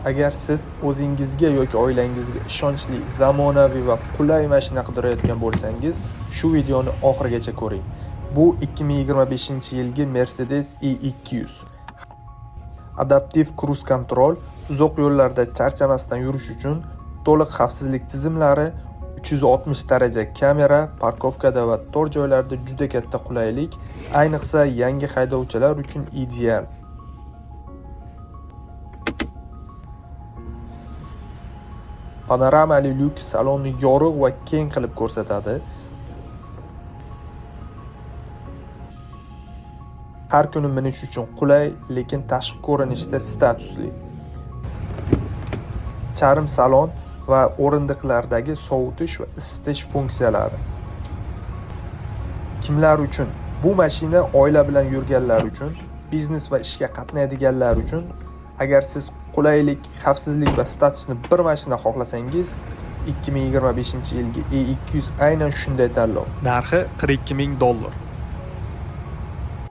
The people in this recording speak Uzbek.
Agar siz o'zingizga yoki oilangizga ishonchli, zamonaviy va qulay mashina qidirayotgan bo'lsangiz, shu videoni oxirigacha ko'ring. Bu 2025-yilgi Mercedes E200. Adaptiv kruz kontrol, uzoq yo'llarda charchamasdan yurish uchun to'liq xavfsizlik tizimlari, 360 daraja kamera, parkovkada va tor joylarda juda katta qulaylik, ayniqsa yangi haydovchilar uchun ideal. Panoramali lyuk salonni yorug' va keng qilib ko'rsatadi. Har kuni minish uchun qulay, lekin tashqi ko'rinishda statusli. Charm salon va o'rindiqlardagi sovutish va isitish funksiyalari. Kimlar uchun? Bu mashina oila bilan yurganlar uchun, biznes va ishga qatnaydiganlar uchun. Agar siz qulaylik, xavfsizlik va statusni bir mashina xohlasangiz, 2025-yilgi E200 aynan shunday tanlov. Narxi $42,000.